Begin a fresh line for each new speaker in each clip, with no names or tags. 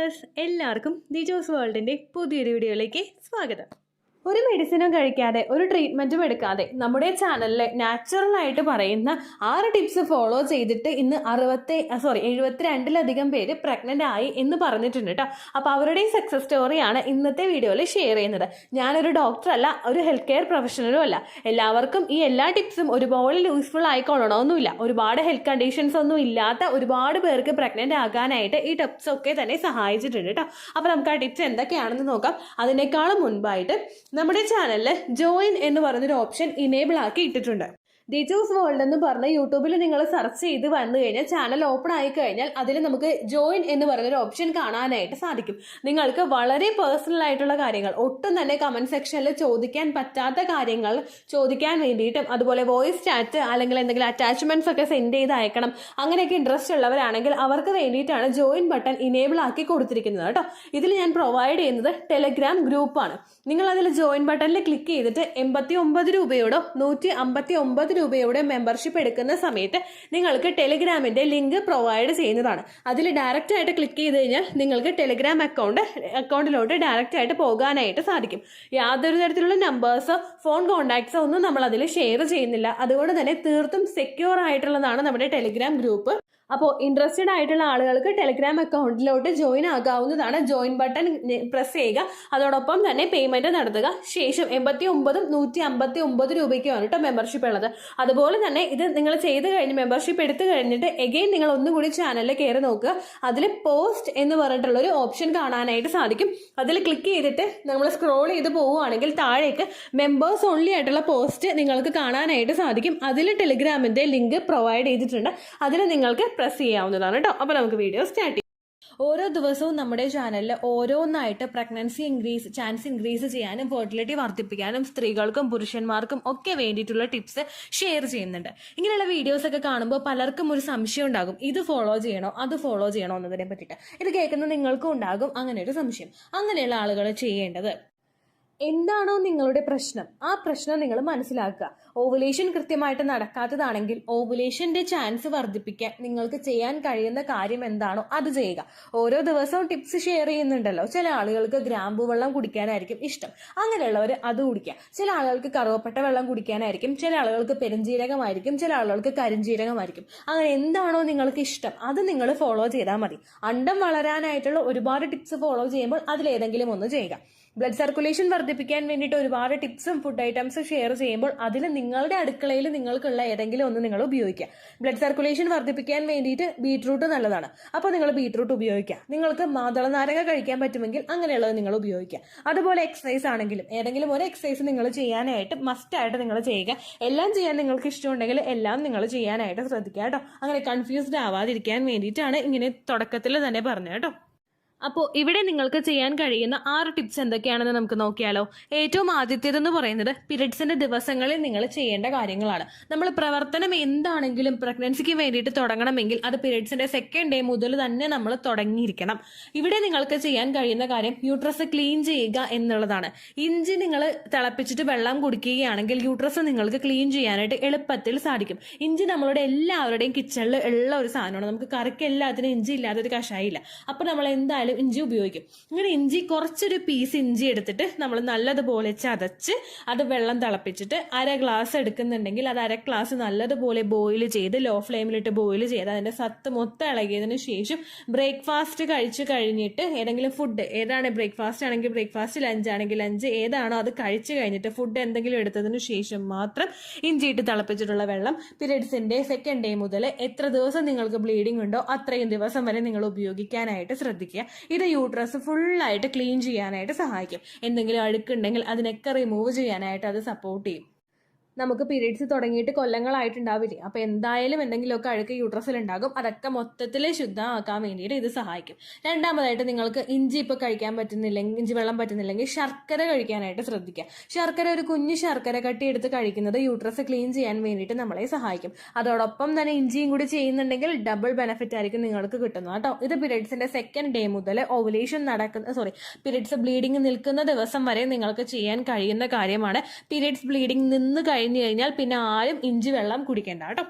Viewers, എല്ലാവർക്കും ദിജോസ് വേൾഡിൻ്റെ പുതിയൊരു വീഡിയോയിലേക്ക് സ്വാഗതം. ഒരു മെഡിസിനും കഴിക്കാതെ ഒരു ട്രീറ്റ്മെൻറ്റും എടുക്കാതെ നമ്മുടെ ചാനലിൽ നാച്ചുറലായിട്ട് പറയുന്ന 6 ടിപ്സ് ഫോളോ ചെയ്തിട്ട് ഇന്ന് 72ലധികം പേര് പ്രഗ്നൻ്റ് ആയി എന്ന് പറഞ്ഞിട്ടുണ്ട് കേട്ടോ. അപ്പോൾ അവരുടെ സക്സസ് സ്റ്റോറിയാണ് ഇന്നത്തെ വീഡിയോയിൽ ഷെയർ ചെയ്യുന്നത്. ഞാനൊരു ഡോക്ടറല്ല, ഒരു ഹെൽത്ത് കെയർ പ്രൊഫഷണലും അല്ല. എല്ലാവർക്കും ഈ എല്ലാ ടിപ്സും ഒരുപോലെ യൂസ്ഫുൾ ആയിക്കൊള്ളണമെന്നില്ല. ഒരുപാട് ഹെൽത്ത് കണ്ടീഷൻസ് ഒന്നും ഇല്ലാത്ത ഒരുപാട് പേർക്ക് പ്രഗ്നൻ്റ് ആകാനായിട്ട് ഈ ടിപ്സ് ഒക്കെ തന്നെ സഹായിച്ചിട്ടുണ്ട് കേട്ടോ. അപ്പോൾ നമുക്ക് ആ ടിപ്സ് എന്തൊക്കെയാണെന്ന് നോക്കാം. അതിനേക്കാളും മുൻപായിട്ട് നമ്മുടെ ചാനലിൽ ജോയിൻ എന്ന് പറഞ്ഞൊരു ഓപ്ഷൻ ഇനേബിൾ ആക്കി ഇട്ടിട്ടുണ്ട്. ദിജോസ് വേൾഡ് എന്ന് പറഞ്ഞ് യൂട്യൂബിൽ നിങ്ങൾ സെർച്ച് ചെയ്ത് വന്നു കഴിഞ്ഞാൽ ചാനൽ ഓപ്പൺ ആയി കഴിഞ്ഞാൽ അതിൽ നമുക്ക് ജോയിൻ എന്ന് പറഞ്ഞൊരു ഓപ്ഷൻ കാണാനായിട്ട് സാധിക്കും. നിങ്ങൾക്ക് വളരെ പേഴ്സണൽ ആയിട്ടുള്ള കാര്യങ്ങൾ, ഒട്ടും തന്നെ കമന്റ് സെക്ഷനിൽ ചോദിക്കാൻ പറ്റാത്ത കാര്യങ്ങൾ ചോദിക്കാൻ വേണ്ടിയിട്ടും, അതുപോലെ വോയിസ് ചാറ്റ് അല്ലെങ്കിൽ എന്തെങ്കിലും അറ്റാച്ച്മെന്റ്സ് ഒക്കെ സെൻഡ് ചെയ്ത് അയക്കണം, അങ്ങനെയൊക്കെ ഇൻട്രസ്റ്റ് ഉള്ളവരാണെങ്കിൽ അവർക്ക് വേണ്ടിയിട്ടാണ് ജോയിൻ ബട്ടൺ ഇനേബിൾ ആക്കി കൊടുത്തിരിക്കുന്നത് കേട്ടോ. ഇതിൽ ഞാൻ പ്രൊവൈഡ് ചെയ്യുന്നത് ടെലഗ്രാം ഗ്രൂപ്പാണ്. നിങ്ങൾ അതിൽ ജോയിൻ ബട്ടണിൽ ക്ലിക്ക് ചെയ്തിട്ട് 89 രൂപയോടോ 159 രൂപയുടെ മെമ്പർഷിപ്പ് എടുക്കുന്ന സമയത്ത് നിങ്ങൾക്ക് ടെലിഗ്രാമിന്റെ ലിങ്ക് പ്രൊവൈഡ് ചെയ്യുന്നതാണ്. അതിൽ ഡയറക്റ്റ് ആയിട്ട് ക്ലിക്ക് ചെയ്ത് കഴിഞ്ഞാൽ നിങ്ങൾക്ക് ടെലിഗ്രാം അക്കൗണ്ടിലോട്ട് ഡയറക്റ്റ് ആയിട്ട് പോകാനായിട്ട് സാധിക്കും. യാതൊരു തരത്തിലുള്ള നമ്പേഴ്സോ ഫോൺ കോൺടാക്ട്സോ ഒന്നും നമ്മൾ അതിൽ ഷെയർ ചെയ്യുന്നില്ല. അതുകൊണ്ട് തന്നെ തീർത്തും സെക്യൂർ ആയിട്ടുള്ളതാണ് നമ്മുടെ ടെലിഗ്രാം ഗ്രൂപ്പ്. അപ്പോൾ ഇൻട്രസ്റ്റഡ് ആയിട്ടുള്ള ആളുകൾക്ക് ടെലിഗ്രാം അക്കൗണ്ടിലോട്ട് ജോയിൻ ആകാവുന്നതാണ്. ജോയിൻ ബട്ടൺ പ്രസ് ചെയ്യുക, അതോടൊപ്പം തന്നെ പേയ്മെന്റ് നടത്തുക. ശേഷം 89 159 രൂപയ്ക്കാണ് കേട്ടോ മെമ്പർഷിപ്പ് ഉള്ളത്. അതുപോലെ തന്നെ ഇത് നിങ്ങൾ ചെയ്ത് കഴിഞ്ഞ് മെമ്പർഷിപ്പ് എടുത്തു കഴിഞ്ഞിട്ട് എഗെയിൻ നിങ്ങൾ ഒന്നുകൂടി ചാനലിൽ കയറി നോക്കുക. അതിൽ പോസ്റ്റ് എന്ന് പറഞ്ഞിട്ടുള്ള ഒരു ഓപ്ഷൻ കാണാനായിട്ട് സാധിക്കും. അതിൽ ക്ലിക്ക് ചെയ്തിട്ട് നമ്മൾ സ്ക്രോൾ ചെയ്ത് പോവുകയാണെങ്കിൽ താഴേക്ക് മെമ്പേഴ്സ് ഓൺലി ആയിട്ടുള്ള പോസ്റ്റ് നിങ്ങൾക്ക് കാണാനായിട്ട് സാധിക്കും. അതിൽ ടെലിഗ്രാമിന്റെ ലിങ്ക് പ്രൊവൈഡ് ചെയ്തിട്ടുണ്ട്. അതിൽ നിങ്ങൾക്ക് പ്രസ് ചെയ്യാവുന്നതാണ് കേട്ടോ. അപ്പോൾ നമുക്ക് വീഡിയോ സ്റ്റാർട്ട് ചെയ്യാം. ഓരോ ദിവസവും നമ്മുടെ ചാനലിൽ ഓരോന്നായിട്ട് പ്രഗ്നൻസി ചാൻസ് ഇൻക്രീസ് ചെയ്യാനും ഫെർട്ടിലിറ്റി വർദ്ധിപ്പിക്കാനും സ്ത്രീകൾക്കും പുരുഷന്മാർക്കും ഒക്കെ വേണ്ടിയിട്ടുള്ള ടിപ്സ് ഷെയർ ചെയ്യുന്നുണ്ട്. ഇങ്ങനെയുള്ള വീഡിയോസ് ഒക്കെ കാണുമ്പോൾ പലർക്കും ഒരു സംശയം ഉണ്ടാകും, ഇത് ഫോളോ ചെയ്യണോ അത് ഫോളോ ചെയ്യണോ എന്നതിനെ പറ്റിയിട്ട്. ഇത് കേൾക്കുന്ന നിങ്ങൾക്കും ഉണ്ടാകും അങ്ങനെ ഒരു സംശയം. അങ്ങനെയുള്ള ആളുകൾ ചെയ്യേണ്ടത്, എന്താണോ നിങ്ങളുടെ പ്രശ്നം ആ പ്രശ്നം നിങ്ങൾ മനസ്സിലാക്കുക. ഓവുലേഷൻ കൃത്യമായിട്ട് നടക്കാത്തതാണെങ്കിൽ ഓവുലേഷന്റെ ചാൻസ് വർദ്ധിപ്പിക്കാൻ നിങ്ങൾക്ക് ചെയ്യാൻ കഴിയുന്ന കാര്യം എന്താണോ അത് ചെയ്യുക. ഓരോ ദിവസവും ടിപ്സ് ഷെയർ ചെയ്യുന്നുണ്ടല്ലോ. ചില ആളുകൾക്ക് ഗ്രാമ്പു വെള്ളം കുടിക്കാനായിരിക്കും ഇഷ്ടം, അങ്ങനെയുള്ളവർ അത് കുടിക്കുക. ചില ആളുകൾക്ക് കറുവപ്പട്ട വെള്ളം കുടിക്കാനായിരിക്കും, ചില ആളുകൾക്ക് പെരുംജീരകമായിരിക്കും, ചില ആളുകൾക്ക് കരിഞ്ജീരകമായിരിക്കും. അങ്ങനെ എന്താണോ നിങ്ങൾക്ക് ഇഷ്ടം അത് നിങ്ങൾ ഫോളോ ചെയ്താൽ മതി. അണ്ടം വളരാനായിട്ടുള്ള ഒരുപാട് ടിപ്സ് ഫോളോ ചെയ്യുമ്പോൾ അതിലേതെങ്കിലും ഒന്ന് ചെയ്യുക. ബ്ലഡ് സർക്കുലേഷൻ വർദ്ധിപ്പിക്കാൻ വേണ്ടിയിട്ട് ഒരുപാട് ടിപ്സും ഫുഡ് ഐറ്റംസും ഷെയർ ചെയ്യുമ്പോൾ അതിൽ നിങ്ങളുടെ അടുക്കളയിൽ നിങ്ങൾക്കുള്ള ഏതെങ്കിലും ഒന്ന് നിങ്ങൾ ഉപയോഗിക്കുക. ബ്ലഡ് സർക്കുലേഷൻ വർദ്ധിപ്പിക്കാൻ വേണ്ടിയിട്ട് ബീട്രൂട്ട് നല്ലതാണ്, അപ്പോൾ നിങ്ങൾ ബീട്രൂട്ട് ഉപയോഗിക്കുക. നിങ്ങൾക്ക് മാതളനാരങ്ങ കഴിക്കാൻ പറ്റുമെങ്കിൽ അങ്ങനെയുള്ളത് നിങ്ങൾ ഉപയോഗിക്കുക. അതുപോലെ എക്സസൈസ് ആണെങ്കിലും ഏതെങ്കിലും ഒരു എക്സസൈസ് നിങ്ങൾ ചെയ്യാനായിട്ട് മസ്റ്റായിട്ട് നിങ്ങൾ ചെയ്യുക. എല്ലാം ചെയ്യാൻ നിങ്ങൾക്ക് ഇഷ്ടമുണ്ടെങ്കിൽ എല്ലാം നിങ്ങൾ ചെയ്യാനായിട്ട് ശ്രദ്ധിക്കുക കേട്ടോ. അങ്ങനെ കൺഫ്യൂസ്ഡ് ആവാതിരിക്കാൻ വേണ്ടിയിട്ടാണ് ഇങ്ങനെ തുടക്കത്തിൽ തന്നെ പറഞ്ഞത് കേട്ടോ. അപ്പോൾ ഇവിടെ നിങ്ങൾക്ക് ചെയ്യാൻ കഴിയുന്ന 6 ടിപ്സ് എന്തൊക്കെയാണെന്ന് നമുക്ക് നോക്കിയാലോ. ഏറ്റവും ആദ്യത്തേതെന്ന് പറയുന്നത് പീരിയഡ്സിന്റെ ദിവസങ്ങളിൽ നിങ്ങൾ ചെയ്യേണ്ട കാര്യങ്ങളാണ്. നമ്മൾ പ്രവർത്തനം എന്താണെങ്കിലും പ്രഗ്നൻസിക്ക് വേണ്ടിയിട്ട് തുടങ്ങണമെങ്കിൽ അത് പീരിയഡ്സിന്റെ 2nd ഡേ മുതൽ തന്നെ നമ്മൾ തുടങ്ങിയിരിക്കണം. ഇവിടെ നിങ്ങൾക്ക് ചെയ്യാൻ കഴിയുന്ന കാര്യം യൂട്രസ് ക്ലീൻ ചെയ്യുക എന്നുള്ളതാണ്. ഇഞ്ചി നിങ്ങൾ തിളപ്പിച്ചിട്ട് വെള്ളം കുടിക്കുകയാണെങ്കിൽ യൂട്രസ് നിങ്ങൾക്ക് ക്ലീൻ ചെയ്യാനായിട്ട് എളുപ്പത്തിൽ സാധിക്കും. ഇഞ്ചി നമ്മളുടെ എല്ലാവരുടെയും കിച്ചണിൽ ഉള്ള ഒരു സാധനമാണ്. നമുക്ക് കറിക്ക് എല്ലാത്തിനും ഇഞ്ചി ഇല്ലാത്തൊരു കഷായില്ല. അപ്പോൾ നമ്മൾ എന്തായാലും ഇഞ്ചി ഉപയോഗിക്കും. ഇങ്ങനെ ഇഞ്ചി കുറച്ചൊരു പീസ് ഇഞ്ചി എടുത്തിട്ട് നമ്മൾ നല്ലതുപോലെ ചതച്ച് അത് വെള്ളം തിളപ്പിച്ചിട്ട് 1/2 ഗ്ലാസ് എടുക്കുന്നുണ്ടെങ്കിൽ അത് 1/2 ഗ്ലാസ് നല്ലതുപോലെ ബോയിൽ ചെയ്ത് ലോ ഫ്ലെയിമിലിട്ട് ബോയിൽ ചെയ്ത് അതിന്റെ സത്ത് മൊത്തം ഇളകിയതിന് ശേഷം ബ്രേക്ക്ഫാസ്റ്റ് കഴിച്ചു കഴിഞ്ഞിട്ട് ഏതെങ്കിലും ഫുഡ് ഏതാണ്, ബ്രേക്ക്ഫാസ്റ്റ് ആണെങ്കിൽ ബ്രേക്ക്ഫാസ്റ്റ്, ലഞ്ച് ആണെങ്കിൽ ലഞ്ച്, ഏതാണോ അത് കഴിച്ചു കഴിഞ്ഞിട്ട് ഫുഡ് എന്തെങ്കിലും എടുത്തതിന് ശേഷം മാത്രം ഇഞ്ചിയിട്ട് തിളപ്പിച്ചിട്ടുള്ള വെള്ളം പീരിയഡ്സിന്റെ 2nd ഡേ മുതൽ എത്ര ദിവസം നിങ്ങൾക്ക് ബ്ലീഡിംഗ് ഉണ്ടോ അത്രയും ദിവസം വരെ നിങ്ങൾ ഉപയോഗിക്കാനായിട്ട് ശ്രദ്ധിക്കുക. ഇത് യൂട്രസ് ഫുള്ളായിട്ട് ക്ലീൻ ചെയ്യാനായിട്ട് സഹായിക്കും. എന്തെങ്കിലും അഴുക്കുണ്ടെങ്കിൽ അതിനൊക്കെ റിമൂവ് ചെയ്യാനായിട്ട് അത് സപ്പോർട്ട് ചെയ്യും. നമുക്ക് പീരീഡ്സ് തുടങ്ങിയിട്ട് കൊല്ലങ്ങളായിട്ടുണ്ടാവില്ലേ, അപ്പോൾ എന്തായാലും എന്തെങ്കിലുമൊക്കെ അഴുക്ക് യൂട്രസിൽ ഉണ്ടാകും. അതൊക്കെ മൊത്തത്തിൽ ശുദ്ധമാക്കാൻ വേണ്ടിയിട്ട് ഇത് സഹായിക്കും. രണ്ടാമതായിട്ട് നിങ്ങൾക്ക് ഇഞ്ചി ഇപ്പോൾ കഴിക്കാൻ പറ്റുന്നില്ലെങ്കിൽ, ഇഞ്ചി വെള്ളം പറ്റുന്നില്ലെങ്കിൽ ശർക്കര കഴിക്കാനായിട്ട് ശ്രദ്ധിക്കുക. ശർക്കര, ഒരു കുഞ്ഞു ശർക്കര കട്ടി എടുത്ത് കഴിക്കുന്നത് യൂട്രസ് ക്ലീൻ ചെയ്യാൻ വേണ്ടിയിട്ട് നമ്മളെ സഹായിക്കും. അതോടൊപ്പം തന്നെ ഇഞ്ചിയും കൂടി ചെയ്യുന്നുണ്ടെങ്കിൽ ഡബിൾ ബെനിഫിറ്റ് ആയിരിക്കും നിങ്ങൾക്ക് കിട്ടുന്നത് കേട്ടോ. ഇത് പീരീഡ്സിന്റെ 2nd ഡേ മുതൽ ഓവുലേഷൻ പീരീഡ്സ് ബ്ലീഡിംഗ് നിൽക്കുന്ന ദിവസം വരെ നിങ്ങൾക്ക് ചെയ്യാൻ കഴിയുന്ന കാര്യമാണ്. പീരീഡ്സ് ബ്ലീഡിംഗ് നിന്ന് കഴിഞ്ഞു കഴിഞ്ഞാൽ പിന്നെ ആരും ഇഞ്ചി വെള്ളം കുടിക്കേണ്ട കേട്ടോ.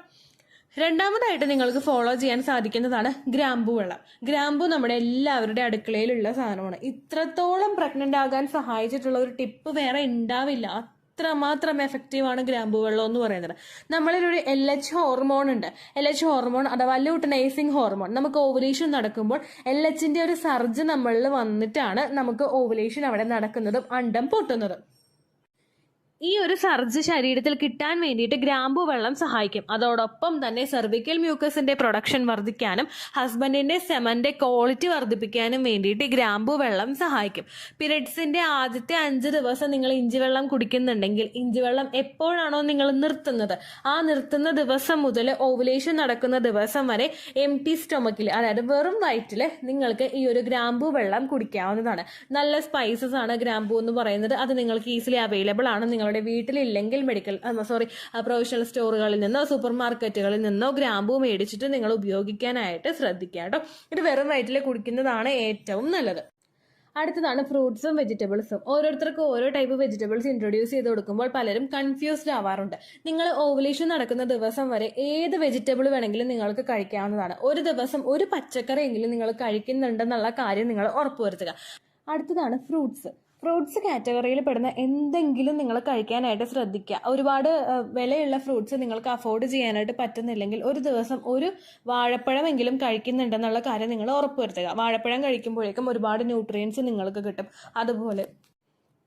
രണ്ടാമതായിട്ട് നിങ്ങൾക്ക് ഫോളോ ചെയ്യാൻ സാധിക്കുന്നതാണ് ഗ്രാമ്പൂ വെള്ളം. ഗ്രാമ്പൂ നമ്മുടെ എല്ലാവരുടെ അടുക്കളയിലുള്ള സാധനമാണ്. ഇത്രത്തോളം പ്രഗ്നന്റ് ആകാൻ സഹായിച്ചിട്ടുള്ള ഒരു ടിപ്പ് വേറെ ഉണ്ടാവില്ല. അത്രമാത്രം എഫക്റ്റീവാണ് ഗ്രാമ്പൂ വെള്ളം എന്ന് പറയുന്നത്. നമ്മളിലൊരു LH ഹോർമോൺ ഉണ്ട്. LH ഹോർമോൺ അഥവാ ലൂട്ടനൈസിങ് ഹോർമോൺ. നമുക്ക് ഓവുലേഷൻ നടക്കുമ്പോൾ LHന്റെ ഒരു സർജ് നമ്മളിൽ വന്നിട്ടാണ് നമുക്ക് ഓവുലേഷൻ അവിടെ നടക്കുന്നതും അണ്ടം പൊട്ടുന്നതും. ഈ ഒരു സർജ് ശരീരത്തിൽ കിട്ടാൻ വേണ്ടിയിട്ട് ഗ്രാമ്പൂ വെള്ളം സഹായിക്കും. അതോടൊപ്പം തന്നെ സെർവിക്കൽ മ്യൂക്കസിന്റെ പ്രൊഡക്ഷൻ വർദ്ധിക്കാനും ഹസ്ബൻഡിന്റെ സെമന്റെ ക്വാളിറ്റി വർദ്ധിപ്പിക്കാനും വേണ്ടിയിട്ട് ഗ്രാമ്പൂ വെള്ളം സഹായിക്കും. പീരിയഡ്സിന്റെ ആദ്യത്തെ 5 ദിവസം നിങ്ങൾ ഇഞ്ചി വെള്ളം കുടിക്കുന്നുണ്ടെങ്കിൽ ഇഞ്ചി വെള്ളം എപ്പോഴാണോ നിങ്ങൾ നിർത്തുന്നത് ആ നിർത്തുന്ന ദിവസം മുതൽ ഓവുലേഷൻ നടക്കുന്ന ദിവസം വരെ എംപ്റ്റി സ്റ്റൊമക്കിൽ, അതായത് വെറും വയറ്റിൽ നിങ്ങൾക്ക് ഈ ഒരു ഗ്രാമ്പൂ വെള്ളം കുടിക്കാവുന്നതാണ്. നല്ല സ്പൈസസ് ആണ് ഗ്രാമ്പൂ എന്ന് പറയുന്നത്. അത് നിങ്ങൾക്ക് ഈസിലി അവൈലബിൾ ആണ്. നിങ്ങളുടെ വീട്ടിലില്ലെങ്കിൽ പ്രൊഫഷണൽ സ്റ്റോറുകളിൽ നിന്നോ സൂപ്പർ മാർക്കറ്റുകളിൽ നിന്നോ ഗ്രാമ്പൂ മേടിച്ചിട്ട് നിങ്ങൾ ഉപയോഗിക്കാനായിട്ട് ശ്രദ്ധിക്കുക കേട്ടോ. ഇത് വെറും വയറ്റിൽ കുടിക്കുന്നതാണ് ഏറ്റവും നല്ലത്. അടുത്തതാണ് ഫ്രൂട്ട്സും വെജിറ്റബിൾസും. ഓരോരുത്തർക്കും ഓരോ ടൈപ്പ് വെജിറ്റബിൾസ് ഇൻട്രൊഡ്യൂസ് ചെയ്ത് കൊടുക്കുമ്പോൾ പലരും കൺഫ്യൂസ്ഡ് ആവാറുണ്ട്. നിങ്ങൾ ഓവുലേഷൻ നടക്കുന്ന ദിവസം വരെ ഏത് വെജിറ്റബിൾ വേണമെങ്കിലും നിങ്ങൾക്ക് കഴിക്കാവുന്നതാണ്. ഒരു ദിവസം ഒരു പച്ചക്കറി എങ്കിലും നിങ്ങൾ കഴിക്കുന്നുണ്ടെന്നുള്ള കാര്യം നിങ്ങൾ ഉറപ്പുവരുത്തുക. അടുത്തതാണ് ഫ്രൂട്ട്സ്. ഫ്രൂട്ട്സ് കാറ്റഗറിയിൽ പെടുന്ന എന്തെങ്കിലും നിങ്ങൾ കഴിക്കാനായിട്ട് ശ്രദ്ധിക്കുക. ഒരുപാട് വിലയുള്ള ഫ്രൂട്ട്സ് നിങ്ങൾക്ക് അഫോർഡ് ചെയ്യാനായിട്ട് പറ്റുന്നില്ലെങ്കിൽ ഒരു ദിവസം ഒരു വാഴപ്പഴമെങ്കിലും കഴിക്കുന്നുണ്ടെന്നുള്ള കാര്യം നിങ്ങൾ ഉറപ്പുവരുത്തുക. വാഴപ്പഴം കഴിക്കുമ്പോഴേക്കും ഒരുപാട് ന്യൂട്രിയൻസ് നിങ്ങൾക്ക് കിട്ടും. അതുപോലെ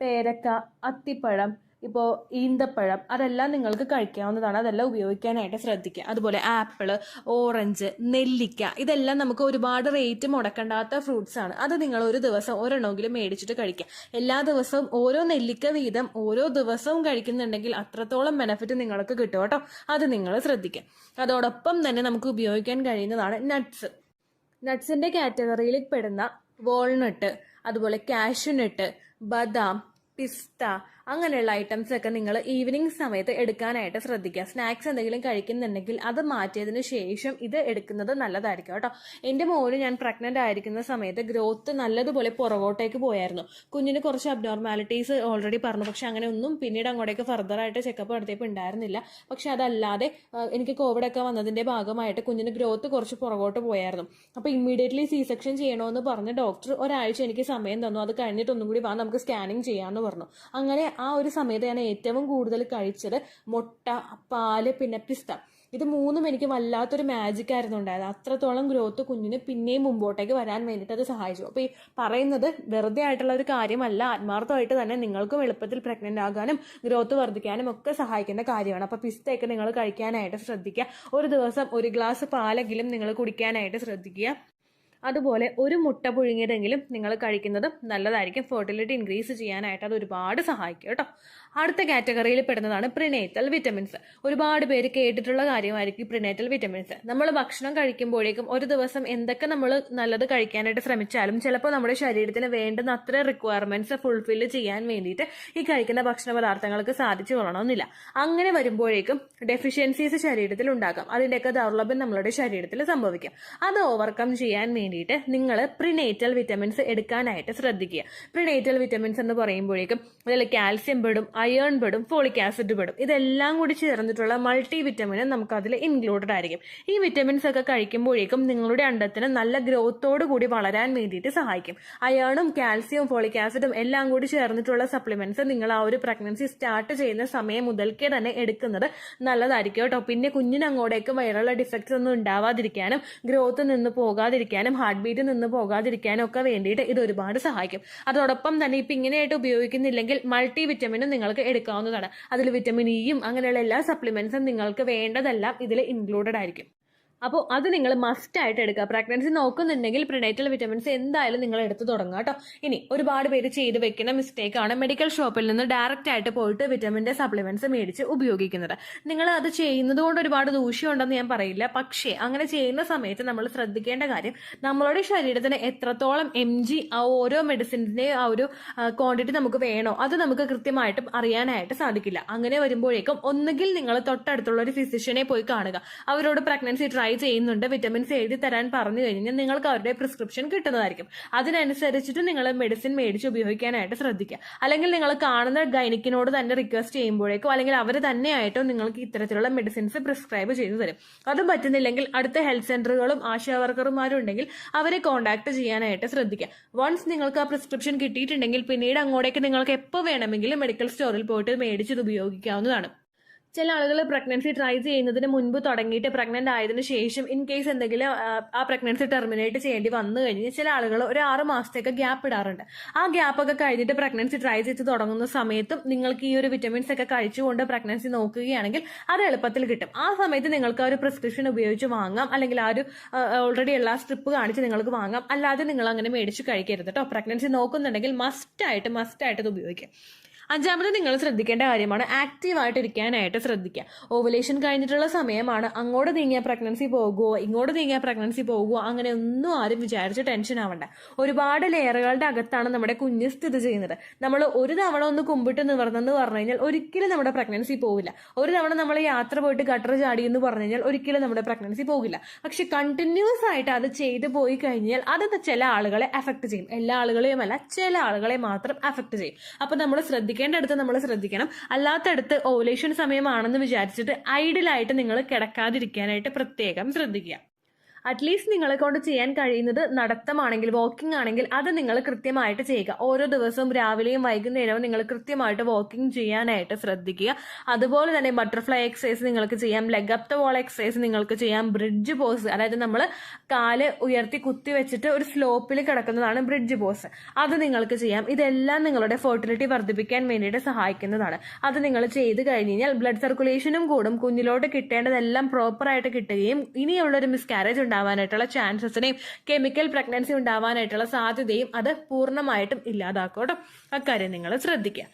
പേരക്ക, അത്തിപ്പഴം, ഇപ്പോൾ ഈന്തപ്പഴം, അതെല്ലാം നിങ്ങൾക്ക് കഴിക്കാവുന്നതാണ്. അതെല്ലാം ഉപയോഗിക്കാനായിട്ട് ശ്രദ്ധിക്കുക. അതുപോലെ ആപ്പിള്, ഓറഞ്ച്, നെല്ലിക്ക, ഇതെല്ലാം നമുക്ക് ഒരുപാട് റേറ്റ് മുടക്കേണ്ടാത്ത ഫ്രൂട്ട്സ് ആണ്. അത് നിങ്ങൾ ഒരു ദിവസം ഒരെണ്ണമെങ്കിലും മേടിച്ചിട്ട് കഴിക്കുക. എല്ലാ ദിവസവും ഓരോ നെല്ലിക്ക വീതം ഓരോ ദിവസവും കഴിക്കുന്നുണ്ടെങ്കിൽ അത്രത്തോളം ബെനിഫിറ്റ് നിങ്ങൾക്ക് കിട്ടും കേട്ടോ. അത് നിങ്ങൾ ശ്രദ്ധിക്കുക. അതോടൊപ്പം തന്നെ നമുക്ക് ഉപയോഗിക്കാൻ കഴിയുന്നതാണ് നട്ട്സ്. നട്ട്സിന്റെ കാറ്റഗറിയിൽ പെടുന്ന വാൾനട്ട്, അതുപോലെ കാഷ്യൂനട്ട്, ബദാം, പിസ്ത, അങ്ങനെയുള്ള ഐറ്റംസ് ഒക്കെ നിങ്ങൾ ഈവനിങ് സമയത്ത് എടുക്കാനായിട്ട് ശ്രദ്ധിക്കുക. സ്നാക്സ് എന്തെങ്കിലും കഴിക്കുന്നുണ്ടെങ്കിൽ അത് മാറ്റിയതിന് ശേഷം ഇത് എടുക്കുന്നത് നല്ലതായിരിക്കും കേട്ടോ. എൻ്റെ മോന് ഞാൻ പ്രഗ്നന്റ് ആയിരിക്കുന്ന സമയത്ത് ഗ്രോത്ത് നല്ലതുപോലെ പുറകോട്ടേക്ക് പോയായിരുന്നു. കുഞ്ഞിന് കുറച്ച് അബ്നോർമാലിറ്റീസ് ഓൾറെഡി പറഞ്ഞു. പക്ഷെ അങ്ങനെ ഒന്നും പിന്നീട് അങ്ങോട്ടേക്ക് ഫർദർ ആയിട്ട് ചെക്കപ്പ് നടത്തിയപ്പോൾ ഉണ്ടായിരുന്നില്ല. പക്ഷെ അതല്ലാതെ എനിക്ക് കോവിഡൊക്കെ വന്നതിന്റെ ഭാഗമായിട്ട് കുഞ്ഞിന് ഗ്രോത്ത് കുറച്ച് പുറകോട്ട് പോയായിരുന്നു. അപ്പോൾ ഇമ്മീഡിയറ്റ്ലി C-സെക്ഷൻ ചെയ്യണമെന്ന് പറഞ്ഞ് ഡോക്ടർ ഒരാഴ്ച എനിക്ക് സമയം തന്നു. അത് കഴിഞ്ഞിട്ട് ഒന്നും കൂടി നമുക്ക് സ്കാനിങ് ചെയ്യാമെന്ന് പറഞ്ഞു. അങ്ങനെ ആ ഒരു സമയത്ത് ഞാൻ ഏറ്റവും കൂടുതൽ കഴിച്ചത് മുട്ട, പാല്, പിന്നെ പിസ്ത. ഇത് മൂന്നും എനിക്ക് വല്ലാത്തൊരു മാജിക് ആയിരുന്നു ഉണ്ടായത്. അത്രത്തോളം ഗ്രോത്ത് കുഞ്ഞിന് പിന്നെയും മുമ്പോട്ടേക്ക് വരാൻ വേണ്ടിയിട്ട് അത് സഹായിച്ചു. അപ്പോൾ ഈ പറയുന്നത് വെറുതെ ആയിട്ടുള്ള ഒരു കാര്യമല്ല, ആത്മാർത്ഥമായിട്ട് തന്നെ നിങ്ങൾക്കും എളുപ്പത്തിൽ പ്രഗ്നന്റ് ആകാനും ഗ്രോത്ത് വർദ്ധിക്കാനും ഒക്കെ സഹായിക്കുന്ന കാര്യമാണ്. അപ്പോൾ പിസ്തയൊക്കെ നിങ്ങൾ കഴിക്കാനായിട്ട് ശ്രദ്ധിക്കുക. ഒരു ദിവസം ഒരു ഗ്ലാസ് പാലെങ്കിലും നിങ്ങൾ കുടിക്കാനായിട്ട് ശ്രദ്ധിക്കുക. അതുപോലെ ഒരു മുട്ട പുഴുങ്ങിയതെങ്കിലും നിങ്ങൾ കഴിക്കുന്നതും നല്ലതായിരിക്കും. ഫെർട്ടിലിറ്റി ഇൻക്രീസ് ചെയ്യാനായിട്ട് അത് ഒരുപാട് സഹായിക്കും കേട്ടോ. അടുത്ത കാറ്റഗറിയിൽ പെടുന്നതാണ് പ്രിനേറ്റൽ വിറ്റമിൻസ്. ഒരുപാട് പേര് കേട്ടിട്ടുള്ള കാര്യമായിരിക്കും പ്രിനേറ്റൽ വിറ്റമിൻസ്. നമ്മൾ ഭക്ഷണം കഴിക്കുമ്പോഴേക്കും ഒരു ദിവസം എന്തൊക്കെ നമ്മൾ നല്ലത് കഴിക്കാനായിട്ട് ശ്രമിച്ചാലും ചിലപ്പോൾ നമ്മുടെ ശരീരത്തിന് വേണ്ടുന്ന അത്ര റിക്വയർമെന്റ്സ് ഫുൾഫില്ല് ചെയ്യാൻ വേണ്ടിയിട്ട് ഈ കഴിക്കുന്ന ഭക്ഷണ പദാർത്ഥങ്ങൾക്ക് സാധിച്ചു കൊള്ളണമെന്നില്ല. അങ്ങനെ വരുമ്പോഴേക്കും ഡെഫിഷ്യൻസീസ് ശരീരത്തിൽ ഉണ്ടാക്കാം. അതിൻ്റെയൊക്കെ ദൗർലഭ്യം നമ്മളുടെ ശരീരത്തിൽ സംഭവിക്കാം. അത് ഓവർകം ചെയ്യാൻ വേണ്ടിയിട്ട് നിങ്ങൾ പ്രിനേറ്റൽ വിറ്റമിൻസ് എടുക്കാനായിട്ട് ശ്രദ്ധിക്കുക. പ്രിനേറ്റൽ വിറ്റമിൻസ് എന്ന് പറയുമ്പോഴേക്കും അതിൽ കാൽസ്യം പെടും, അയേൺ പെടും, ഫോളിക് ആസിഡ് പെടും. ഇതെല്ലാം കൂടി ചേർന്നിട്ടുള്ള മൾട്ടി വിറ്റമിൻ നമുക്ക് അതിൽ ഇൻക്ലൂഡഡ് ആയിരിക്കും. ഈ വിറ്റമിൻസ് ഒക്കെ കഴിക്കുമ്പോഴേക്കും നിങ്ങളുടെ അണ്ടത്തിന് നല്ല ഗ്രോത്തോട് കൂടി വളരാൻ വേണ്ടിയിട്ട് സഹായിക്കും. അയേണും കാൽസ്യവും ഫോളിക് ആസിഡും എല്ലാം കൂടി ചേർന്നിട്ടുള്ള സപ്ലിമെന്റ്സ് നിങ്ങൾ ആ ഒരു പ്രഗ്നൻസി സ്റ്റാർട്ട് ചെയ്യുന്ന സമയം മുതൽക്കേ തന്നെ എടുക്കുന്നത് നല്ലതായിരിക്കും കേട്ടോ. പിന്നെ കുഞ്ഞിന് അങ്ങോട്ടേക്ക് വൈറൽ ഡിഫക്ട്സ് ഒന്നും ഉണ്ടാവാതിരിക്കാനും ഗ്രോത്ത് നിന്ന് പോകാതിരിക്കാനും ഹാർട്ട് ബീറ്റ് നിന്ന് പോകാതിരിക്കാനും ഒക്കെ വേണ്ടിയിട്ട് ഇത് ഒരുപാട് സഹായിക്കും. അതോടൊപ്പം തന്നെ ഇപ്പം ഇങ്ങനെയായിട്ട് ഉപയോഗിക്കുന്നില്ലെങ്കിൽ മൾട്ടി വിറ്റമിനും നിങ്ങൾക്ക് എടുക്കാവുന്നതാണ്. അതിൽ വിറ്റമിൻ ഇയും അങ്ങനെയുള്ള എല്ലാ സപ്ലിമെന്റ്സും നിങ്ങൾക്ക് വേണ്ടതെല്ലാം ഇതിൽ ഇൻക്ലൂഡഡ് ആയിരിക്കും. അപ്പോൾ അത് നിങ്ങൾ മസ്റ്റ് ആയിട്ട് എടുക്കുക. പ്രഗ്നൻസി നോക്കുന്നുണ്ടെങ്കിൽ പ്രിനേറ്റൽ വിറ്റമിൻസ് എന്തായാലും നിങ്ങൾ എടുത്ത് തുടങ്ങുക കേട്ടോ. ഇനി ഒരുപാട് പേര് ചെയ്ത് വെക്കുന്ന മിസ്റ്റേക്കാണ് മെഡിക്കൽ ഷോപ്പിൽ നിന്ന് ഡയറക്റ്റ് ആയിട്ട് പോയിട്ട് വിറ്റമിൻ്റെ സപ്ലിമെന്റ്സ് മേടിച്ച് ഉപയോഗിക്കുന്നത്. നിങ്ങൾ അത് ചെയ്യുന്നത് കൊണ്ട് ഒരുപാട് ദൂഷ്യമുണ്ടെന്ന് ഞാൻ പറയില്ല. പക്ഷേ അങ്ങനെ ചെയ്യുന്ന സമയത്ത് നമ്മൾ ശ്രദ്ധിക്കേണ്ട കാര്യം നമ്മളുടെ ശരീരത്തിന് എത്രത്തോളം mg ആ ഓരോ മെഡിസിൻ്റെ ആ ഒരു ക്വാണ്ടിറ്റി നമുക്ക് വേണോ അത് നമുക്ക് കൃത്യമായിട്ടും അറിയാനായിട്ട് സാധിക്കില്ല. അങ്ങനെ വരുമ്പോഴേക്കും ഒന്നുകിൽ നിങ്ങൾ തൊട്ടടുത്തുള്ള ഒരു ഫിസിഷ്യനെ പോയി കാണുക. അവരോട് പ്രഗ്നൻസി ട്രൈ ട്രൈ ചെയ്യുന്നുണ്ട്, വിറ്റമിൻസ് എഴുതി തരാൻ പറഞ്ഞു കഴിഞ്ഞാൽ നിങ്ങൾക്ക് അവരുടെ പ്രിസ്ക്രിപ്ഷൻ കിട്ടുന്നതായിരിക്കും. അതിനനുസരിച്ചിട്ട് നിങ്ങൾ മെഡിസിൻ മേടിച്ച് ഉപയോഗിക്കാനായിട്ട് ശ്രദ്ധിക്കുക. അല്ലെങ്കിൽ നിങ്ങൾ കാണുന്ന ഗൈനിക്കിനോട് തന്നെ റിക്വസ്റ്റ് ചെയ്യുമ്പോഴേക്കോ അല്ലെങ്കിൽ അവർ തന്നെയായിട്ടോ നിങ്ങൾക്ക് ഇത്തരത്തിലുള്ള മെഡിസിൻസ് പ്രിസ്ക്രൈബ് ചെയ്തു തരും. അതും പറ്റുന്നില്ലെങ്കിൽ അടുത്ത ഹെൽത്ത് സെന്ററുകളും ആശാ വർക്കർമാരും ഉണ്ടെങ്കിൽ അവരെ കോൺടാക്ട് ചെയ്യാനായിട്ട് ശ്രദ്ധിക്കുക. വൺസ് നിങ്ങൾക്ക് ആ പ്രിസ്ക്രിപ്ഷൻ കിട്ടിയിട്ടുണ്ടെങ്കിൽ പിന്നീട് അങ്ങോട്ടേക്ക് നിങ്ങൾക്ക് എപ്പോൾ വേണമെങ്കിലും മെഡിക്കൽ സ്റ്റോറിൽ പോയിട്ട് മേടിച്ചത് ഉപയോഗിക്കാവുന്നതാണ്. ചില ആളുകൾ പ്രഗ്നൻസി ട്രൈ ചെയ്യുന്നതിന് മുൻപ് തുടങ്ങിയിട്ട് പ്രഗ്നന്റ് ആയതിനു ശേഷം ഇൻ കേസ് എന്തെങ്കിലും ആ പ്രഗ്നൻസി ടെർമിനേറ്റ് ചെയ്യേണ്ടി വന്നു കഴിഞ്ഞാൽ ചില ആളുകൾ ഒരു 6 മാസത്തേക്ക് ഗ്യാപ്പ് ഇടാറുണ്ട്. ആ ഗ്യാപ്പ് ഒക്കെ കഴിഞ്ഞിട്ട് പ്രഗ്നൻസി ട്രൈ ചെയ്ത് തുടങ്ങുന്ന സമയത്തും നിങ്ങൾക്ക് ഈ ഒരു വിറ്റമിൻസ് ഒക്കെ കഴിച്ചുകൊണ്ട് പ്രഗ്നൻസി നോക്കുകയാണെങ്കിൽ അത് എളുപ്പത്തിൽ കിട്ടും. ആ സമയത്ത് നിങ്ങൾക്ക് ആ ഒരു പ്രിസ്ക്രിപ്ഷൻ ഉപയോഗിച്ച് വാങ്ങാം, അല്ലെങ്കിൽ ആ ഒരു ഓൾറെഡി എല്ലാ സ്ട്രിപ്പ് കാണിച്ച് നിങ്ങൾക്ക് വാങ്ങാം. അല്ലാതെ നിങ്ങൾ അങ്ങനെ മേടിച്ച് കഴിക്കരുത് കേട്ടോ. പ്രഗ്നൻസി നോക്കുന്നുണ്ടെങ്കിൽ മസ്റ്റായിട്ട് ഇത് ഉപയോഗിക്കാം. അഞ്ചാമത് നിങ്ങൾ ശ്രദ്ധിക്കേണ്ട കാര്യമാണ് ആക്റ്റീവായിട്ട് ഇരിക്കാനായിട്ട് ശ്രദ്ധിക്കുക. ഓവുലേഷൻ കഴിഞ്ഞിട്ടുള്ള സമയമാണ്. അങ്ങോട്ട് നീങ്ങിയ പ്രഗ്നൻസി പോകുമോ ഇങ്ങോട്ട് നീങ്ങിയ പ്രഗ്നൻസി പോകുമോ അങ്ങനെ ഒന്നും ആരും വിചാരിച്ച് ടെൻഷൻ ആവണ്ട. ഒരുപാട് ലെയറുകളുടെ അകത്താണ് നമ്മുടെ കുഞ്ഞ് സ്ഥിതി ചെയ്യുന്നത്. നമ്മൾ ഒരു തവണ ഒന്ന് കുമ്പിട്ട് നിവർന്നെന്ന് പറഞ്ഞു കഴിഞ്ഞാൽ ഒരിക്കലും നമ്മുടെ പ്രഗ്നൻസി പോകില്ല. ഒരു തവണ നമ്മൾ യാത്ര പോയിട്ട് ഗട്ടർ ചാടി എന്ന് പറഞ്ഞു കഴിഞ്ഞാൽ ഒരിക്കലും നമ്മുടെ പ്രഗ്നൻസി പോകില്ല. പക്ഷെ കണ്ടിന്യൂസ് ആയിട്ട് അത് ചെയ്തു പോയി കഴിഞ്ഞാൽ അത് ചില ആളുകളെ അഫക്ട് ചെയ്യും. എല്ലാ ആളുകളെയും അല്ല, ചില ആളുകളെ മാത്രം അഫക്ട് ചെയ്യും. അപ്പൊ നമ്മൾ ശ്രദ്ധിക്കേണ്ട അടുത്ത് നമ്മൾ ശ്രദ്ധിക്കണം. അല്ലാത്തടുത്ത് ഓവുലേഷൻ സമയമാണെന്ന് വിചാരിച്ചിട്ട് ഐഡിലായിട്ട് നിങ്ങൾ കിടക്കാതിരിക്കാനായിട്ട് പ്രത്യേകം ശ്രദ്ധിക്കുക. അറ്റ്ലീസ്റ്റ് നിങ്ങളെ കൊണ്ട് ചെയ്യാൻ കഴിയുന്നത് നടത്തമാണെങ്കിൽ, വാക്കിംഗ് ആണെങ്കിൽ അത് നിങ്ങൾ കൃത്യമായിട്ട് ചെയ്യുക. ഓരോ ദിവസവും രാവിലെയും വൈകുന്നേരവും നിങ്ങൾ കൃത്യമായിട്ട് വാക്കിംഗ് ചെയ്യാനായിട്ട് ശ്രദ്ധിക്കുക. അതുപോലെ തന്നെ ബട്ടർഫ്ലൈ എക്സസൈസ് നിങ്ങൾക്ക് ചെയ്യാം, leg up the wall exercise നിങ്ങൾക്ക് ചെയ്യാം, ബ്രിഡ്ജ് പോസ്, അതായത് നമ്മൾ കാല് ഉയർത്തി കുത്തി വെച്ചിട്ട് ഒരു സ്ലോപ്പിൽ കിടക്കുന്നതാണ് ബ്രിഡ്ജ് പോസ്, അത് നിങ്ങൾക്ക് ചെയ്യാം. ഇതെല്ലാം നിങ്ങളുടെ ഫെർട്ടിലിറ്റി വർദ്ധിപ്പിക്കാൻ വേണ്ടിയിട്ട് സഹായിക്കുന്നതാണ്. അത് നിങ്ങൾ ചെയ്ത് കഴിഞ്ഞ് കഴിഞ്ഞാൽ ബ്ലഡ് സർക്കുലേഷനും കൂടും, കുഞ്ഞിലോട്ട് കിട്ടേണ്ടതെല്ലാം പ്രോപ്പറായിട്ട് കിട്ടുകയും ഇനിയുള്ളൊരു മിസ്കാരേജ് ഉണ്ടാവാനായിട്ടുള്ള ചാൻസസിനെയും കെമിക്കൽ പ്രഗ്നൻസി ഉണ്ടാവാനായിട്ടുള്ള സാധ്യതയും അത് പൂർണ്ണമായിട്ടും ഇല്ലാതാക്കും കേട്ടോ. അക്കാര്യം നിങ്ങൾ ശ്രദ്ധിക്കുക.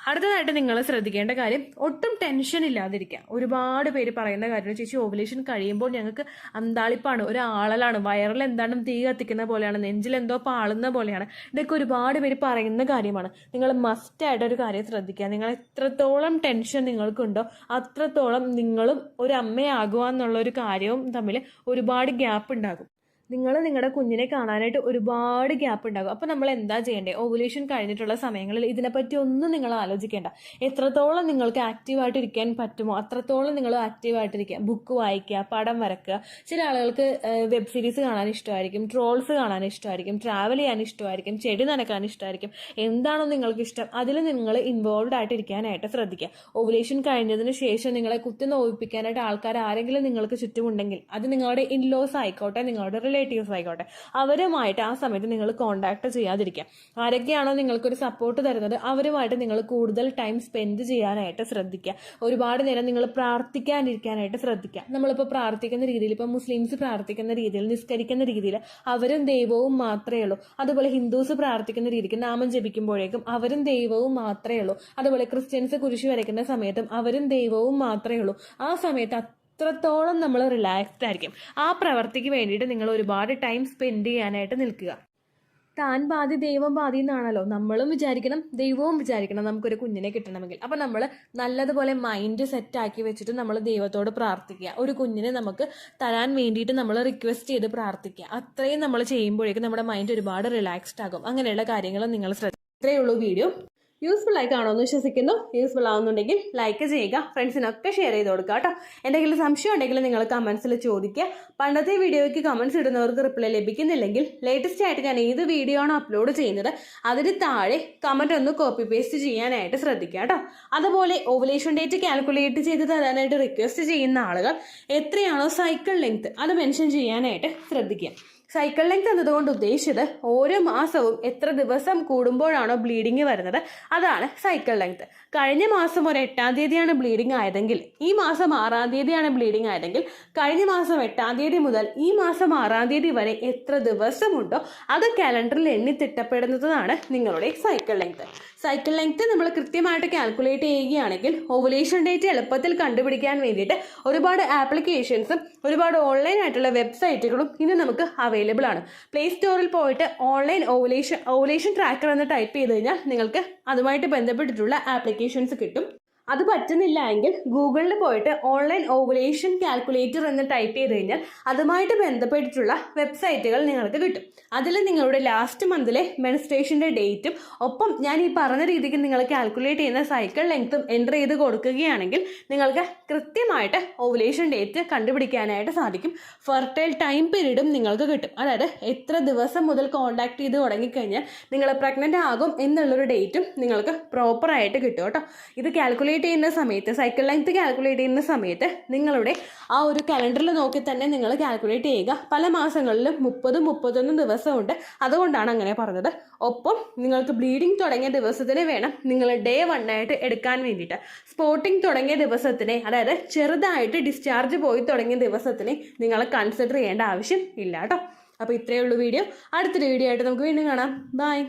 അടുത്തതായിട്ട് നിങ്ങൾ ശ്രദ്ധിക്കേണ്ട കാര്യം ഒട്ടും ടെൻഷൻ ഇല്ലാതിരിക്കുക. ഒരുപാട് പേര് പറയുന്ന കാര്യം, ചേച്ചി ഓവുലേഷൻ കഴിയുമ്പോൾ ഞങ്ങൾക്ക് അന്താളിപ്പാണ്, ഒരു ആളലാണ്, വയറിൽ എന്താണ് തീ കത്തിക്കുന്ന പോലെയാണ്, നെഞ്ചിൽ എന്തോ പാളുന്ന പോലെയാണ്. ഇതൊക്കെ ഒരുപാട് പേര് പറയുന്ന കാര്യമാണ്. നിങ്ങൾ മസ്റ്റായിട്ടൊരു കാര്യം ശ്രദ്ധിക്കുക. നിങ്ങൾ എത്രത്തോളം ടെൻഷൻ നിങ്ങൾക്കുണ്ടോ അത്രത്തോളം നിങ്ങളും ഒരു അമ്മയാകുക എന്നുള്ള ഒരു കാര്യവും തമ്മിൽ ഒരുപാട് ഗ്യാപ്പ് ഉണ്ടാകും. നിങ്ങൾ നിങ്ങളുടെ കുഞ്ഞിനെ കാണാനായിട്ട് ഒരുപാട് ഗ്യാപ്പ് ഉണ്ടാകും. അപ്പോൾ നമ്മൾ എന്താ ചെയ്യേണ്ടത്? ഓവുലേഷൻ കഴിഞ്ഞിട്ടുള്ള സമയങ്ങളിൽ ഇതിനെപ്പറ്റി ഒന്നും നിങ്ങൾ ആലോചിക്കേണ്ട. എത്രത്തോളം നിങ്ങൾക്ക് ആക്റ്റീവായിട്ട് ഇരിക്കാൻ പറ്റുമോ അത്രത്തോളം നിങ്ങൾ ആക്റ്റീവായിട്ടിരിക്കുക. ബുക്ക് വായിക്കുക, പടം വരക്കുക. ചില ആളുകൾക്ക് വെബ് സീരീസ് കാണാൻ ഇഷ്ടമായിരിക്കും, ട്രോൾസ് കാണാൻ ഇഷ്ടമായിരിക്കും, ട്രാവൽ ചെയ്യാൻ ഇഷ്ടമായിരിക്കും, ചെടി നനക്കാൻ ഇഷ്ടമായിരിക്കും. എന്താണോ നിങ്ങൾക്ക് ഇഷ്ടം അതിൽ നിങ്ങൾ ഇൻവോൾവ് ആയിട്ട് ഇരിക്കാനായിട്ട് ശ്രദ്ധിക്കുക. ഓവുലേഷൻ കഴിഞ്ഞതിന് ശേഷം നിങ്ങളെ കുത്തി നോവിപ്പിക്കാനായിട്ട് ആൾക്കാർ ആരെങ്കിലും നിങ്ങൾക്ക് ചുറ്റുമുണ്ടെങ്കിൽ, അത് നിങ്ങളുടെ ഇൻലോസ് ആയിക്കോട്ടെ, നിങ്ങളുടെ റിലേറ്റീവ്സ് ആയിക്കോട്ടെ, അവരുമായിട്ട് ആ സമയത്ത് നിങ്ങൾ കോണ്ടാക്ട് ചെയ്യാതിരിക്കുക. ആരൊക്കെയാണോ നിങ്ങൾക്കൊരു സപ്പോർട്ട് തരുന്നത് അവരുമായിട്ട് നിങ്ങൾ കൂടുതൽ ടൈം സ്പെൻഡ് ചെയ്യാനായിട്ട് ശ്രദ്ധിക്കുക. ഒരുപാട് നേരം നിങ്ങൾ പ്രാർത്ഥിക്കാനിരിക്കാനായിട്ട് ശ്രദ്ധിക്കുക. നമ്മളിപ്പോൾ പ്രാർത്ഥിക്കുന്ന രീതിയിൽ, ഇപ്പോൾ മുസ്ലിംസ് പ്രാർത്ഥിക്കുന്ന രീതിയിൽ, നിസ്കരിക്കുന്ന രീതിയിൽ അവരും ദൈവവും മാത്രമേ ഉള്ളൂ. അതുപോലെ ഹിന്ദുസ് പ്രാർത്ഥിക്കുന്ന രീതിക്ക് നാമം ജപിക്കുമ്പോഴേക്കും അവരും ദൈവവും മാത്രമേ ഉള്ളൂ. അതുപോലെ ക്രിസ്ത്യൻസ് കുരിശ് വരയ്ക്കുന്ന സമയത്തും അവരും ദൈവവും മാത്രമേ ഉള്ളൂ. ആ സമയത്ത് അത്രത്തോളം നമ്മൾ റിലാക്സ്ഡ് ആയിരിക്കും. ആ പ്രവർത്തിക്ക് വേണ്ടിയിട്ട് നിങ്ങൾ ഒരുപാട് ടൈം സ്പെൻഡ് ചെയ്യാനായിട്ട് നിൽക്കുക. താൻ പാതി ദൈവം പാതി എന്നാണല്ലോ നമ്മളും വിചാരിക്കണം, ദൈവവും വിചാരിക്കണം നമുക്കൊരു കുഞ്ഞിനെ കിട്ടണമെങ്കിൽ. അപ്പം നമ്മൾ നല്ലതുപോലെ മൈൻഡ് സെറ്റാക്കി വെച്ചിട്ട് നമ്മൾ ദൈവത്തോട് പ്രാർത്ഥിക്കുക. ഒരു കുഞ്ഞിനെ നമുക്ക് തരാൻ വേണ്ടിയിട്ട് നമ്മൾ റിക്വസ്റ്റ് ചെയ്ത് പ്രാർത്ഥിക്കുക. അത്രയും നമ്മൾ ചെയ്യുമ്പോഴേക്കും നമ്മുടെ മൈൻഡ് ഒരുപാട് റിലാക്സ്ഡ് ആകും. അങ്ങനെയുള്ള കാര്യങ്ങൾ നിങ്ങൾ ശ്രദ്ധിക്കുക. ഇത്രയേ ഉള്ളൂ വീഡിയോ. യൂസ്ഫുൾ ആയി കാണുമെന്ന് വിശ്വസിക്കുന്നു. യൂസ്ഫുൾ ആവുന്നുണ്ടെങ്കിൽ ലൈക്ക് ചെയ്യുക, ഫ്രണ്ട്സിനൊക്കെ ഷെയർ ചെയ്ത് കൊടുക്കുക കേട്ടോ. എന്തെങ്കിലും സംശയം ഉണ്ടെങ്കിൽ നിങ്ങൾ കമൻസിൽ ചോദിക്കുക. പണ്ടത്തെ വീഡിയോയ്ക്ക് കമൻസ് ഇടുന്നവർക്ക് റിപ്ലൈ ലഭിക്കുന്നില്ലെങ്കിൽ ലേറ്റസ്റ്റ് ആയിട്ട് ഞാൻ ഏത് വീഡിയോ ആണോ അപ്ലോഡ് ചെയ്യുന്നത് അതിന് താഴെ കമൻറ്റ് ഒന്ന് കോപ്പി പേസ്റ്റ് ചെയ്യാനായിട്ട് ശ്രദ്ധിക്കുക കേട്ടോ. അതുപോലെ ഓവുലേഷൻ ഡേറ്റ് കാൽക്കുലേറ്റ് ചെയ്ത് തരാനായിട്ട് റിക്വസ്റ്റ് ചെയ്യുന്ന ആളുകൾ എത്രയാണോ സൈക്കിൾ ലെങ്ത് അത് മെൻഷൻ ചെയ്യാനായിട്ട് ശ്രദ്ധിക്കുക. സൈക്കിൾ ലെങ്ത് എന്നതുകൊണ്ട് ഉദ്ദേശിച്ചത് ഓരോ മാസവും എത്ര ദിവസം കൂടുമ്പോഴാണോ ബ്ലീഡിങ് വരുന്നത് അതാണ് സൈക്കിൾ ലെങ്ത്. കഴിഞ്ഞ മാസം ഒരു 8-ാം തീയതിയാണ് ബ്ലീഡിങ് ആയതെങ്കിൽ ഈ മാസം 6-ാം തീയതിയാണ് ബ്ലീഡിങ് ആയതെങ്കിൽ കഴിഞ്ഞ മാസം 8-ാം തീയതി മുതൽ ഈ മാസം 6-ാം തീയതി വരെ എത്ര ദിവസമുണ്ടോ അത് കാലണ്ടറിൽ എണ്ണി തിട്ടപ്പെടുന്നതാണ് നിങ്ങളുടെ സൈക്കിൾ ലെങ്ത്. സൈക്കിൾ ലെങ്ത് നമ്മൾ കൃത്യമായിട്ട് കാൽക്കുലേറ്റ് ചെയ്യുകയാണെങ്കിൽ ഓവുലേഷൻ ഡേറ്റ് എളുപ്പത്തിൽ കണ്ടുപിടിക്കാൻ വേണ്ടിയിട്ട് ഒരുപാട് ആപ്ലിക്കേഷൻസും ഒരുപാട് ഓൺലൈൻ ആയിട്ടുള്ള വെബ്സൈറ്റുകളും ഇന്ന് നമുക്ക് അവൈലബിൾ ആണ്. പ്ലേ സ്റ്റോറിൽ പോയിട്ട് ഓൺലൈൻ ഓവുലേഷൻ ട്രാക്കർ എന്ന് ടൈപ്പ് ചെയ്ത് കഴിഞ്ഞാൽ നിങ്ങൾക്ക് അതുമായിട്ട് ബന്ധപ്പെട്ടിട്ടുള്ള ആപ്ലിക്കേഷൻസ് കിട്ടും. അത് പറ്റുന്നില്ല എങ്കിൽ ഗൂഗിളിൽ പോയിട്ട് ഓൺലൈൻ ഓവുലേഷൻ കാൽക്കുലേറ്റർ എന്ന് ടൈപ്പ് ചെയ്ത് കഴിഞ്ഞാൽ അതുമായിട്ട് ബന്ധപ്പെട്ടിട്ടുള്ള വെബ്സൈറ്റുകൾ നിങ്ങൾക്ക് കിട്ടും. അതിൽ നിങ്ങളുടെ ലാസ്റ്റ് മന്തിലെ മെൻസ്ട്രേഷൻ്റെ ഡേറ്റും ഒപ്പം ഞാൻ ഈ പറഞ്ഞ രീതിക്ക് നിങ്ങൾ കാൽക്കുലേറ്റ് ചെയ്യുന്ന സൈക്കിൾ ലെങ്ത്തും എൻ്റർ ചെയ്ത് കൊടുക്കുകയാണെങ്കിൽ നിങ്ങൾക്ക് കൃത്യമായിട്ട് ഓവുലേഷൻ ഡേറ്റ് കണ്ടുപിടിക്കാനായിട്ട് സാധിക്കും. ഫെർട്ടൈൽ ടൈം പീരീഡും നിങ്ങൾക്ക് കിട്ടും. അതായത് എത്ര ദിവസം മുതൽ കോൺടാക്ട് ചെയ്ത് തുടങ്ങിക്കഴിഞ്ഞാൽ നിങ്ങൾ പ്രഗ്നൻ്റ് ആകും എന്നുള്ളൊരു ഡേറ്റും നിങ്ങൾക്ക് പ്രോപ്പറായിട്ട് കിട്ടും കേട്ടോ. ഇത് കാൽക്കുലേറ്റ് ചെയ്യുന്ന സമയത്ത്, സൈക്കിൾ ലെങ്ത് കാൽക്കുലേറ്റ് ചെയ്യുന്ന സമയത്ത് നിങ്ങളുടെ ആ ഒരു കലണ്ടറിൽ നോക്കി തന്നെ നിങ്ങൾ കാൽക്കുലേറ്റ് ചെയ്യുക. പല മാസങ്ങളിലും 30-31 ദിവസമുണ്ട്, അതുകൊണ്ടാണ് അങ്ങനെ പറഞ്ഞത്. ഒപ്പം നിങ്ങൾക്ക് ബ്ലീഡിങ് തുടങ്ങിയ ദിവസത്തിന് വേണം നിങ്ങൾ ഡേ 1 ആയിട്ട് എടുക്കാൻ വേണ്ടിയിട്ട്. സ്പോട്ടിങ് തുടങ്ങിയ ദിവസത്തിനെ, അതായത് ചെറുതായിട്ട് ഡിസ്ചാർജ് പോയി തുടങ്ങിയ ദിവസത്തിനെ നിങ്ങൾ കൺസിഡർ ചെയ്യേണ്ട ആവശ്യം ഇല്ല കേട്ടോ. അപ്പോൾ ഇത്രയേ ഉള്ളൂ വീഡിയോ. അടുത്തൊരു വീഡിയോ ആയിട്ട് നമുക്ക് വീണ്ടും കാണാം. ബൈ.